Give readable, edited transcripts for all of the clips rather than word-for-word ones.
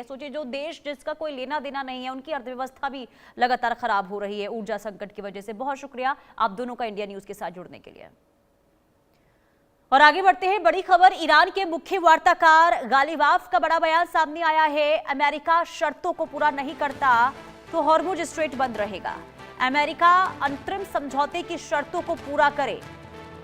सोचिए जो देश जिसका कोई लेना देना नहीं है उनकी अर्थव्यवस्था भी लगातार खराब हो रही है ऊर्जा संकट की वजह से। बहुत शुक्रिया आप दोनों का इंडिया न्यूज के साथ जुड़ने के लिए। और आगे बढ़ते हैं, बड़ी खबर, ईरान के मुख्य वार्ताकार गालिबाफ का बड़ा बयान सामने आया है। अमेरिका शर्तों को पूरा नहीं करता तो हॉर्मुज स्ट्रेट बंद रहेगा। अमेरिका अंतरिम समझौते की शर्तों को पूरा करे।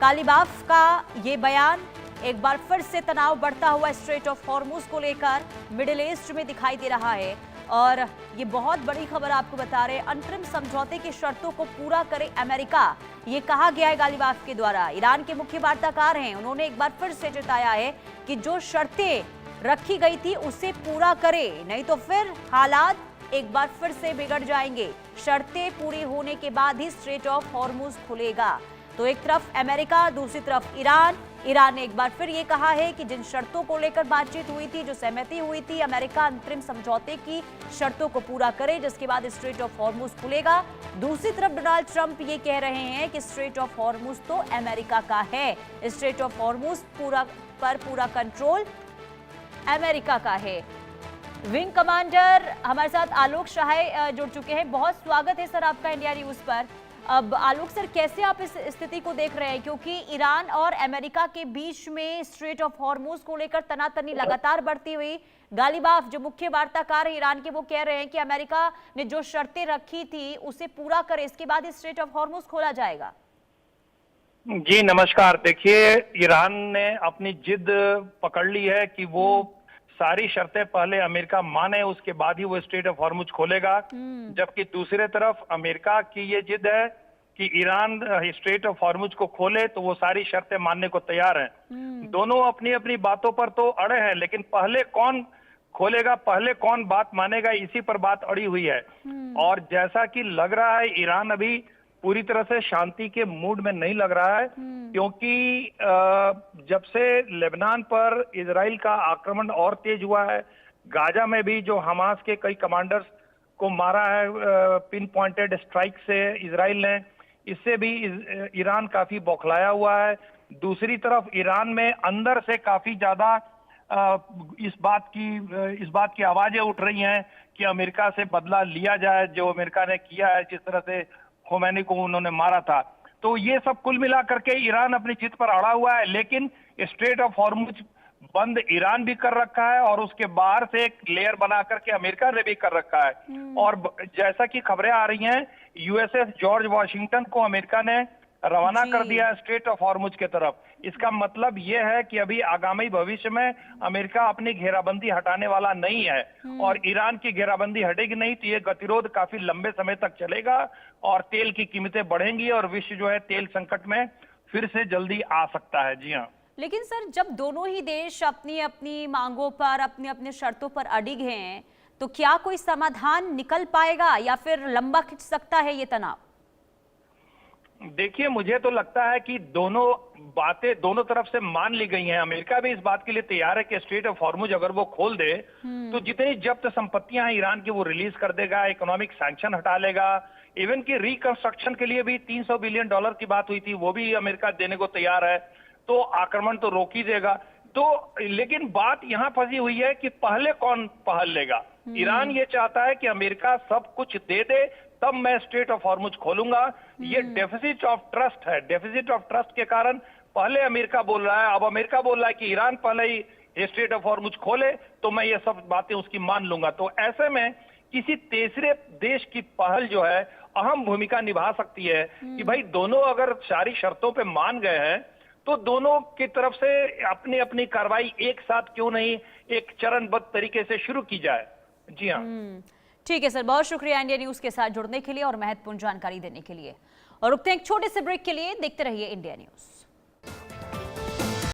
गालिबाफ का ये बयान एक बार फिर से तनाव बढ़ता हुआ स्ट्रेट ऑफ हॉर्मुज को लेकर मिडिल ईस्ट में दिखाई दे रहा है। और ये बहुत बड़ी खबर आपको बता रहे हैं, अंतरिम समझौते की शर्तों को पूरा करे अमेरिका, ये कहा गया है गालिबाफ के द्वारा। ईरान के मुख्य वार्ताकार हैं, उन्होंने एक बार फिर से जताया है कि जो शर्तें रखी गई थी उसे पूरा करे, नहीं तो फिर हालात एक बार फिर से बिगड़ जाएंगे। शर्तें पूरी होने के बाद ही स्ट्रेट ऑफ हॉर्मुज खुलेगा। तो एक तरफ अमेरिका, दूसरी तरफ ईरान ने एक बार फिर ये कहा है कि जिन शर्तों को लेकर बातचीत हुई थी, जो सहमति हुई थी, अमेरिका अंतरिम समझौते की शर्तों को पूरा करे, जिसके बाद स्ट्रेट ऑफ हॉर्मुज खुलेगा। दूसरी तरफ डोनाल्ड ट्रंप ये कह रहे हैं कि स्ट्रेट ऑफ हॉर्मुज तो अमेरिका का है, स्ट्रेट ऑफ हॉर्मुज पूरा कंट्रोल अमेरिका का है। विंग कमांडर हमारे साथ आलोक शाह जुड़ चुके हैं। बहुत स्वागत है सर आपका इंडिया न्यूज पर। अब आलोक सर, कैसे आप इस स्थिति को देख रहे हैं, क्योंकि ईरान और अमेरिका के बीच में स्ट्रेट ऑफ हॉर्मुज को लेकर तनातनी लगातार बढ़ती हुई। गालिबाफ जो मुख्य वार्ताकार है ईरान के, वो कह रहे हैं कि अमेरिका ने जो शर्तें रखी थी उसे पूरा करे, इसके बाद स्ट्रेट ऑफ हॉर्मुज खोला जाएगा। जी नमस्कार। देखिए, ईरान ने अपनी जिद पकड़ ली है कि वो सारी शर्तें पहले अमेरिका माने, उसके बाद ही वो स्ट्रेट ऑफ हॉर्मुज खोलेगा। जबकि दूसरे तरफ अमेरिका की ये जिद है कि ईरान स्ट्रेट ऑफ हॉर्मुज को खोले तो वो सारी शर्तें मानने को तैयार हैं। दोनों अपनी अपनी बातों पर तो अड़े हैं, लेकिन पहले कौन खोलेगा, पहले कौन बात मानेगा, इसी पर बात अड़ी हुई है। और जैसा कि लग रहा है ईरान अभी पूरी तरह से शांति के मूड में नहीं लग रहा है, क्योंकि जब से लेबनान पर इजराइल का आक्रमण और तेज हुआ है, गाजा में भी जो हमास के कई कमांडर्स को मारा है पिन पॉइंटेड स्ट्राइक से इजराइल ने, इससे भी ईरान काफी बौखलाया हुआ है। दूसरी तरफ ईरान में अंदर से काफी ज्यादा इस बात की आवाजें उठ रही हैं कि अमेरिका से बदला लिया जाए, जो अमेरिका ने किया है, जिस तरह से खोमैनी को उन्होंने मारा था। तो ये सब कुल मिला करके ईरान अपनी जिद पर अड़ा हुआ है, लेकिन स्ट्रेट ऑफ हॉर्मुज बंद ईरान भी कर रखा है और उसके बाहर से एक लेयर बना करके अमेरिका ने भी कर रखा है। और जैसा कि खबरें आ रही हैं, यूएसएस जॉर्ज वॉशिंगटन को अमेरिका ने रवाना कर दिया स्ट्रेट ऑफ हॉर्मुज के तरफ। इसका मतलब यह है कि अभी आगामी भविष्य में अमेरिका अपनी घेराबंदी हटाने वाला नहीं है, और ईरान की घेराबंदी हटेगी नहीं तो ये गतिरोध काफी लंबे समय तक चलेगा और तेल की कीमतें बढ़ेंगी और विश्व जो है तेल संकट में फिर से जल्दी आ सकता है। जी हाँ। लेकिन सर, जब दोनों ही देश अपनी अपनी मांगों पर, अपनी अपनी शर्तों पर अड़िग हैं, तो क्या कोई समाधान निकल पाएगा या फिर लंबा खिंच सकता है ये तनाव? देखिए, मुझे तो लगता है कि दोनों बातें दोनों तरफ से मान ली गई हैं। अमेरिका भी इस बात के लिए तैयार है कि स्ट्रेट ऑफ हॉर्मुज अगर वो खोल दे तो जितनी जब्त संपत्तियां हैं ईरान की वो रिलीज कर देगा, इकोनॉमिक सैंक्शन हटा लेगा। इवन की रिकंस्ट्रक्शन के लिए भी $300 बिलियन की बात हुई थी, वो भी अमेरिका देने को तैयार है। तो आक्रमण तो रोक ही देगा। तो लेकिन बात यहां फंसी हुई है कि पहले कौन पहल लेगा। ईरान ये चाहता है कि अमेरिका सब कुछ दे दे तब मैं स्ट्रेट ऑफ हॉर्मुज खोलूंगा। ये डेफिसिट ऑफ ट्रस्ट है। डेफिसिट ऑफ ट्रस्ट के कारण पहले अमेरिका बोल रहा है, अब अमेरिका बोल रहा है कि ईरान पहले ही स्ट्रेट ऑफ हॉर्मुज खोले तो मैं ये सब बातें उसकी मान लूंगा। तो ऐसे में किसी तीसरे देश की पहल जो है अहम भूमिका निभा सकती है कि भाई दोनों अगर सारी शर्तों पे मान गए हैं तो दोनों की तरफ से अपनी अपनी कार्रवाई एक साथ क्यों नहीं एक चरणबद्ध तरीके से शुरू की जाए। जी हाँ। ठीक है सर, बहुत शुक्रिया इंडिया न्यूज के साथ जुड़ने के लिए और महत्वपूर्ण जानकारी देने के लिए। और रुकते हैं एक छोटे से ब्रेक के लिए, देखते रहिए इंडिया न्यूज।